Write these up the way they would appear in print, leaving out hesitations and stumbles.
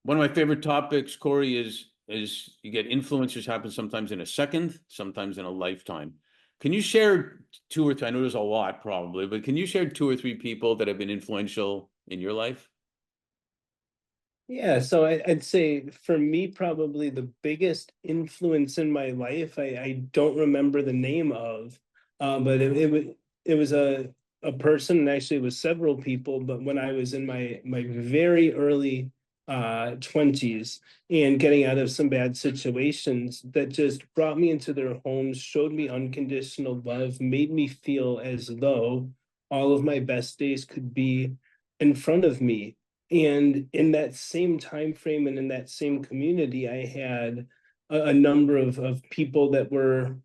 One of my favorite topics, Cory, is you get influencers happen sometimes in a second, sometimes in a lifetime. Can you share two or three? I know there's a lot probably, but can you share two or three people that have been influential in your life? Yeah, so I'd say for me, probably the biggest influence in my life, I don't remember the name of, but it was a person, and actually it was several people, but when I was in my very early 20s and getting out of some bad situations that just brought me into their homes, showed me unconditional love, made me feel as though all of my best days could be in front of me. And in that same time frame and in that same community, I had a number of people that were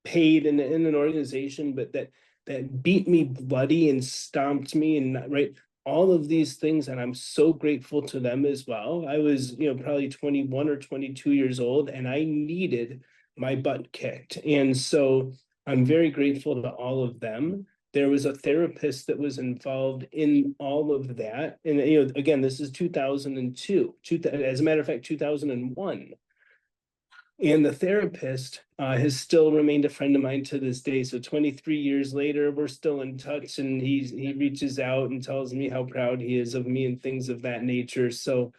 paid in an organization, but that beat me bloody and stomped me and right all of these things, and I'm so grateful to them as well. I was, probably 21 or 22 years old, and I needed my butt kicked. And so I'm very grateful to all of them. There was a therapist that was involved in all of that. And again, this is 2002, as a matter of fact, 2001. And the therapist has still remained a friend of mine to this day. So 23 years later, we're still in touch, and he reaches out and tells me how proud he is of me and things of that nature. So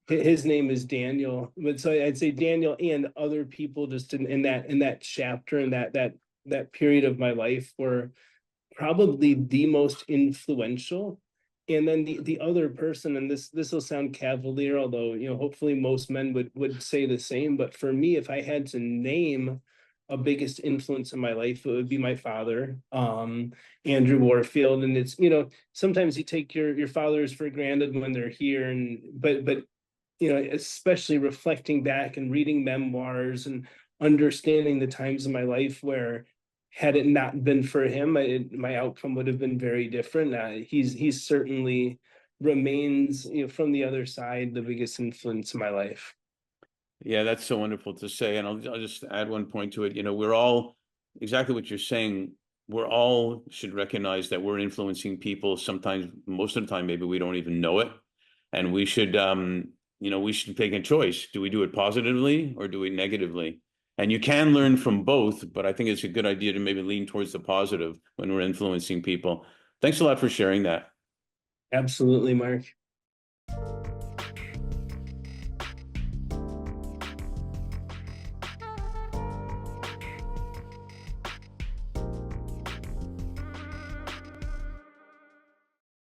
his name is Daniel. But so I'd say Daniel and other people just in that chapter and that period of my life were probably the most influential. And then the other person, and this will sound cavalier, although hopefully most men would say the same. But for me, if I had to name a biggest influence in my life, it would be my father, Andrew Warfield. And it's sometimes you take your fathers for granted when they're here, and but especially reflecting back and reading memoirs and understanding the times in my life where had it not been for him, my outcome would have been very different. He's certainly remains, from the other side, the biggest influence in my life. Yeah, that's so wonderful to say. And I'll just add one point to it. We're all exactly what you're saying. We're all should recognize that we're influencing people. Sometimes, most of the time, maybe we don't even know it. And we should take a choice. Do we do it positively or do we negatively? And you can learn from both, but I think it's a good idea to maybe lean towards the positive when we're influencing people. Thanks a lot for sharing that. Absolutely, Mark.